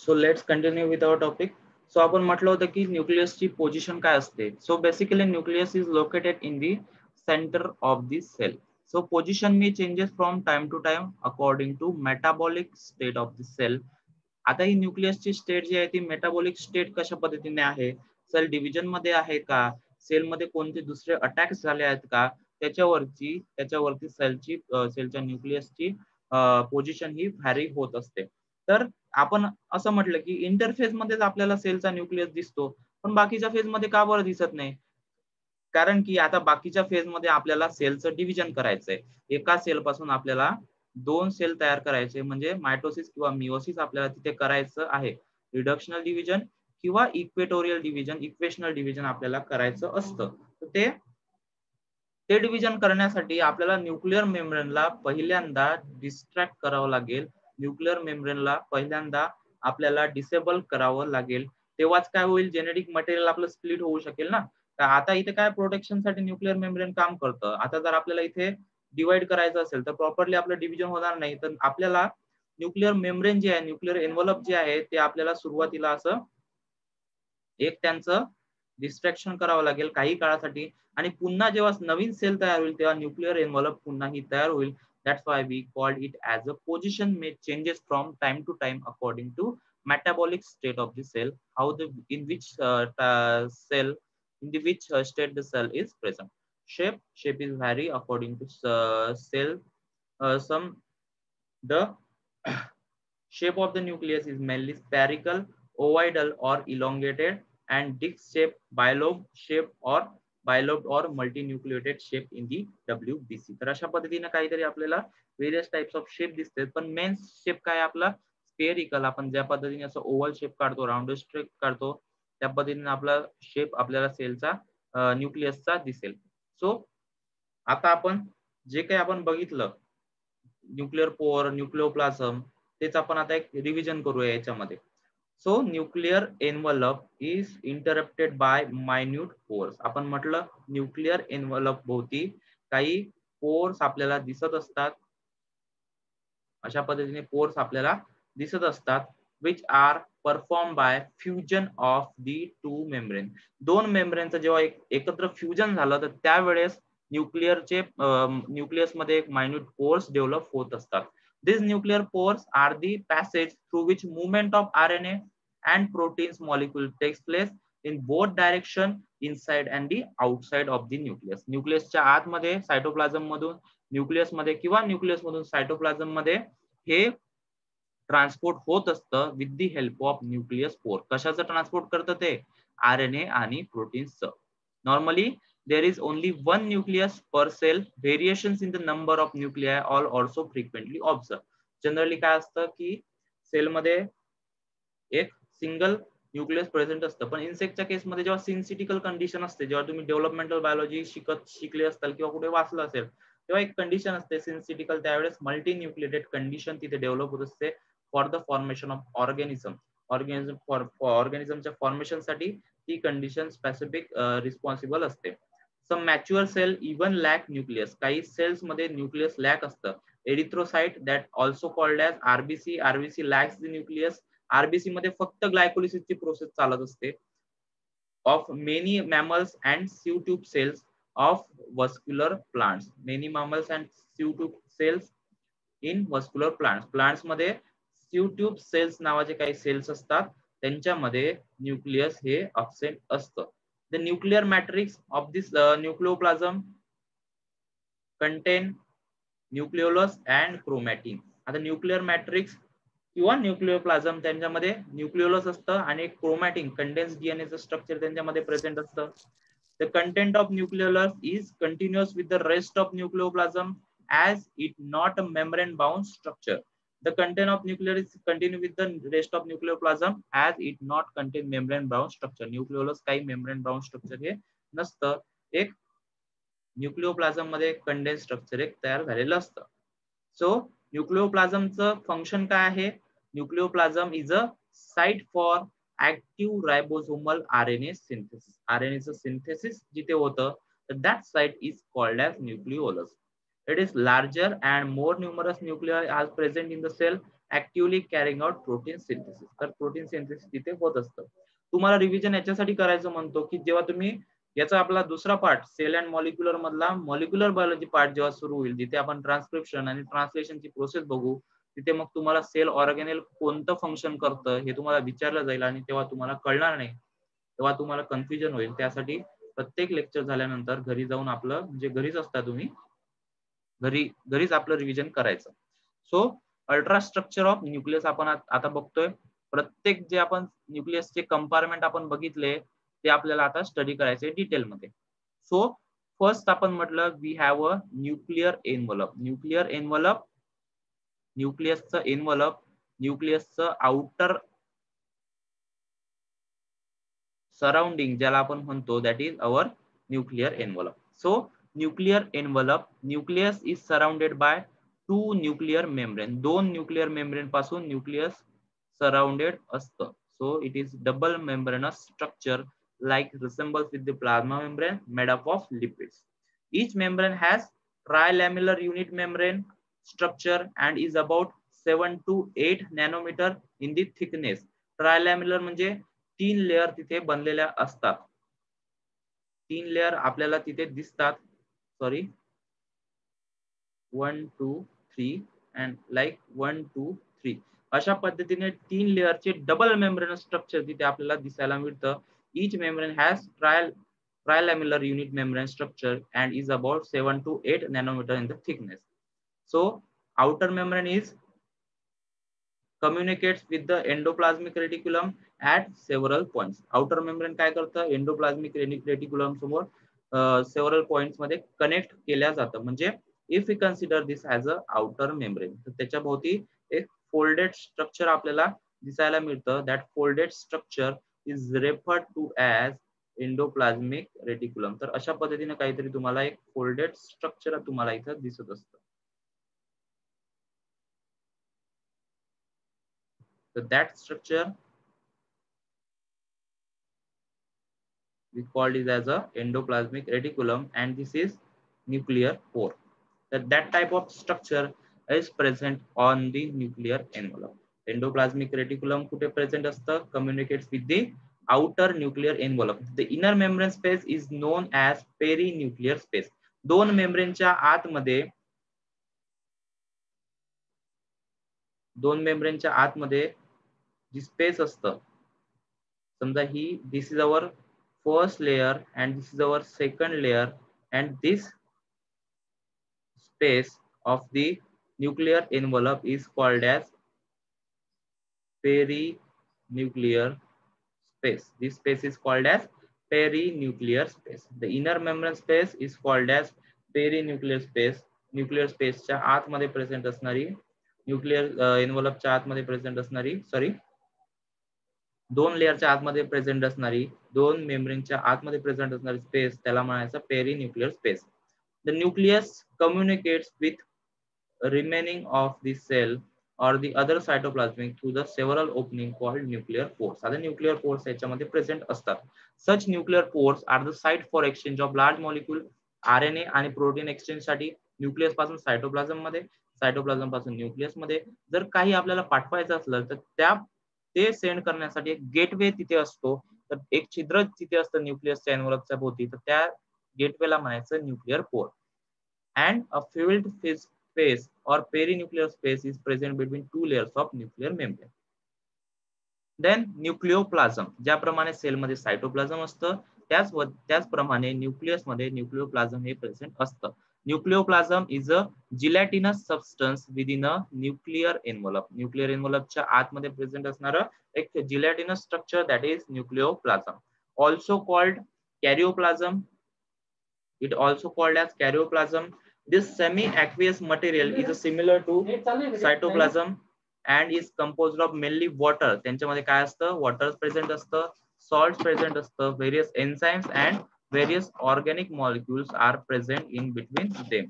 So let's continue with our topic. So आपण म्हटलं होतं की न्यूक्लियसची पोझिशन काय असते. So basically nucleus is located in the centre of the cell. So position may changes from time to time according to metabolic state of the cell. आता ही न्यूक्लियसची state जी आहे ती मेटाबॉलिक स्टेट कशा पद्धतीने आहे, सेल डिव्हिजन मध्ये आहे का, सेलमध्ये कोणते दुसरे अटॅक्स झाले आहेत का, त्याच्यावरती सेलच्या न्यूक्लियसची पोझिशन ही व्हॅरी होत असते. तर आपण असं म्हटलं की इंटरफेस मध्येच आपल्याला सेलचा न्यूक्लियस दिसतो, पण बाकीच्या फेज मध्ये का बरं दिसत नाही? कारण की आता बाकीच्या फेज मध्ये आपल्याला सेलचं डिव्हिजन करायचंय. एका सेल पासून आपल्याला 2 सेल तयार करायचे, म्हणजे मायटोसिस किंवा मिओसिस आपल्याला तिथे करायचं आहे. रिडक्शनल डिव्हिजन किंवा इक्वेटोरियल डिव्हिजन, इक्वेशनल डिव्हिजन आपल्याला करायचं असतं. तर ते डिव्हिजन करण्यासाठी आपल्याला न्यूक्लिअर मेम्ब्रेनला पहिल्यांदा डिस्ट्रॅक्ट करावं लागेल. न्यूक्लिअर मेम्ब्रेनला पहिल्यांदा आपल्याला डिसेबल करावं लागेल. तेव्हाच काय होईल, जेनेटिक मटेरियल आपलं स्प्लिट होऊ शकेल ना. तर आता इथे काय प्रोटेक्शनसाठी न्यूक्लिअर मेम्ब्रेन काम करतं. आता जर आपल्याला इथे डिवाइड करायचं असेल तर प्रॉपरली आपलं डिव्हिजन होणार नाही. तर आपल्याला न्यूक्लिअर मेम्ब्रेन जे आहे, न्यूक्लिअर एन्व्हलप जे आहे, ते आपल्याला सुरुवातीला असं एक त्यांचं डिस्ट्रॅक्शन करावं लागेल काही काळासाठी, आणि पुन्हा जेव्हा नवीन सेल तयार होईल तेव्हा न्यूक्लिअर एन्व्हलप पुन्हा ही तयार होईल. That's why we called it as a position may changes from time to time according to metabolic state of the cell, how the in which cell in the which state the cell is present. Shape is vary according to cell. Some the shape of the nucleus is mainly spherical, ovoidal or elongated, and disc shape, bilobed or multinucleated shape in the WBC. तर अशा पद्धतीने काहीतरी आपल्याला various types of shape दिसतात, पण main shape काय आपला spherical. आपण ज्या पद्धतीने असं ओव्हल शेप काढतो, राऊंड शेप काढतो, त्या पद्धतीने आपला शेप आपल्याला सेलचा न्यूक्लियसचा दिसेल. सो आता आपण जे काही आपण बघितलं न्यूक्लिअर पोअर, न्यूक्लिओप्लाझम, तेच आपण आता एक रिव्हिजन करूया याच्यामध्ये. So nuclear envelope is interrupted by minute pores. आपण म्हटलं न्यूक्लिअर एन्व्हलप भोवती काही पोर्स आपल्याला दिसत असतात. अशा पद्धतीने पोर्स आपल्याला दिसत असतात, which are perform by fusion of the two membrane. दोन मेम्ब्रेनचं जेव्हा एकत्र फ्युजन झालं तर त्यावेळेस न्यूक्लियस मध्ये एक मायन्यूट पोर्स डेव्हलप होत असतात. These nuclear pores are the passage through which movement of RNA and proteins molecule takes place in both direction, inside and the outside of the nucleus. न्यूक्लियसच्या आतमध्ये cytoplasm मधून nucleus मध्ये किंवा nucleus मधून cytoplasm मध्ये हे transport होत असतं with the help of nucleus pore. कशाचं ट्रान्सपोर्ट करतं ते? RNA आणि प्रोटीन्सचं. Normally there is only one nucleus per cell. Variations in the number of nuclei are also frequently observed. Generally काय असतं की सेलमध्ये एक सिंगल न्यूक्लियस प्रेझेंट असतं, पण इन्सेक्टच्या केसमध्ये जेव्हा सिन्सिटिकल कंडिशन असते, जेव्हा तुम्ही डेव्हलपमेंटल बायोलॉजी शिकले असताल किंवा कुठे वाचलं असेल, तेव्हा एक कंडिशन असते सिन्सिटिकल, त्यावेळेस मल्टी न्यूक्लिएटेड कंडिशन तिथे डेव्हलप होत असते फॉर द फॉर्मेशन ऑफ ऑर्गॅनिझमच्या फॉर्मेशनसाठी ती कंडिशन स्पेसिफिक रिस्पॉन्सिबल असते. Some mature cell even lack nucleus. काही सेल्स मध्ये न्यूक्लियस लॅक असतं. Erythrocyte that also called as RBC lacks the nucleus. RBC मध्ये फक्त ग्लायकोलिसिसची प्रोसेस चालत असते. Of many mammals and sieve tube cells of vascular plants. Many mammals and sieve tube cells in vascular plants. Plants मध्ये सिव tube cells नावाचे काही cells असतात, त्यांच्यामध्ये न्यूक्लियस हे अब्सेंट असतं. The nuclear matrix of this nucleoplasm contain nucleolus and chromatin. आता nuclear matrix किंवा nucleoplasm त्यांच्यामध्ये न्यूक्लिओलस असतं आणि क्रोमॅटिन कंडेन्स डीएनएचं स्ट्रक्चर त्यांच्यामध्ये प्रेझेंट असतं. The content of nucleolus is continuous with the rest of nucleoplasm as it not a membrane bound structure. The content of nucleolus is continue with the rest of nucleoplasm as it not contain membrane bound structure. nucleolus काही membrane bound structure हे नसतं. एक nucleoplasm मध्ये condense structure एक तयार झालेलं असतं. So न्यूक्लिओप्लाझमचं function काय आहे? Nucleoplasm is a site for active ribosomal RNA synthesis. आरएनएचं सिंथेसिस जिथे होतं, तर that site is called as nucleolus. It is larger and more numerous nuclei are present in the cell actively carrying out protein synthesis. तर protein synthesis तिथे होत असतं. तुम्हाला revision याच्यासाठी करायचं म्हणतो की जेव्हा तुम्ही याचा आपला दुसरा पार्ट सेल अँड मॉलिक्युलर मधला मॉलिक्युलर बायोलॉजी पार्ट जेव्हा सुरू होईल, जिथे आपण ट्रान्सक्रिप्शन आणि ट्रान्सलेशनची प्रोसेस बघू, तिथे मग तुम्हाला सेल ऑर्गॅनेल कोणतं फंक्शन करतं हे तुम्हाला विचारलं जाईल आणि तेव्हा तुम्हाला कळणार नाही, तेव्हा तुम्हाला कन्फ्युजन होईल. त्यासाठी प्रत्येक लेक्चर झाल्यानंतर घरी जाऊन आपलं म्हणजे घरीच असता तुम्ही, घरीच आपलं रिव्हिजन करायचं. So ultra structure of nucleus आपण आता बघतोय. प्रत्येक जे आपण न्यूक्लियसचे कंपार्टमेंट आपण बघितले ते आपल्याला आता स्टडी करायचे डिटेलमध्ये. सो फर्स्ट आपण म्हटलं we have a nuclear envelope. न्यूक्लियसचं एनव्हलप, न्यूक्लियसचं आउटर सराउंडिंग ज्याला आपण म्हणतो that is our nuclear envelope. So nuclear envelope, nucleus is surrounded by two nuclear membrane. दोन न्यूक्लिअर मेम्ब्रेन पासून न्यूक्लियस सराउंडेड असतं. So it is double membranous structure like resembles with the plasma membrane made up of lipids. Each membrane has trilamellar unit membrane structure and is about 7 to 8 nanometer in the thickness. Trilamellar म्हणजे 3 layer तिथे बनलेल्या असतात. 3 layer आपल्याला तिथे दिसतात. Sorry 1 2 3 and like 1 2 3 अशा पद्धतीने 3 लेयरचे double membrane structure तिथे आपल्याला दिसायला मिळतं. Each membrane has trilamellar unit membrane structure and is about 7 to 8 nanometer in the thickness. So outer membrane is communicates with the endoplasmic reticulum at several points. Outer membrane काय करतं, endoplasmic reticulum समोर several points मध्ये connect केल्या जातं. म्हणजे if we consider this as a outer membrane, तर त्याच्या भोवती एक folded structure आपल्याला दिसायला मिळतं. That folded structure is referred to as endoplasmic reticulum. तर अशा पद्धतीने काहीतरी तुम्हाला एक folded structure तुम्हाला इथं दिसत असतं. So that structure we called it as a endoplasmic reticulum and this is nuclear pore. That type of structure is present on the nuclear envelope. Endoplasmic reticulum कुठे present असतं, communicates with the outer nuclear envelope. The inner membrane space is known as perinuclear space. दोन मेम्ब्रेनच्या आतमध्ये जी space असतं, समजा ही this is our first layer and this is our second layer and this space of the nuclear envelope is called as perinuclear space. This space is called as perinuclear space. The inner membrane space is called as perinuclear space. Nuclear स्पेसच्या आतमध्ये present असणारी, nuclear एनव्हलपच्या आतमध्ये present असणारी, sorry दोन लेयरच्या आतमध्ये present असणारी, दोन मेम्ब्रेनच्या आतमध्ये प्रेझेंट असणारी स्पेस त्याला म्हणायचं perinuclear space. The nucleus communicates with remaining of the cell or the other cytoplasmic through the several opening called nuclear pores. आता nuclear pores याच्यामध्ये प्रेझेंट असतात. Such nuclear pores are the site for exchange of large molecule RNA आणि protein exchange साठी nucleus पासून cytoplasm मध्ये, cytoplasm पासून nucleus मध्ये जर काही आपल्याला पाठवायचं असलं तर ते सेंड करण्यासाठी एक गेटवे तिथे असतो. तर एक छिद्र तिथे असतं न्यूक्लियसच्या एनव्हलपच्या भोवती, तर त्या गेटवेला म्हणायचं nuclear pore. And a filled space or perinuclear space is present between two layers of nuclear membrane. Then nucleoplasm, ज्याप्रमाणे सेल मध्ये सायटोप्लाझम असतं त्याचप्रमाणे न्यूक्लियस मध्ये न्यूक्लियोप्लाझम हे प्रेझेंट असतं. Nucleoplasm is a gelatinous substance within a nuclear envelope. Nuclear एनव्हलपच्या आतमध्ये present असणारं एक gelatinous structure that is nucleoplasm. Also called karyoplasm. It also called as karyoplasm. This semi-aqueous material is similar to cytoplasm and is composed of mainly water. त्यांच्यामध्ये काय असतं, water present असतं, salt present असतं, various enzymes and various organic molecules are present in between them.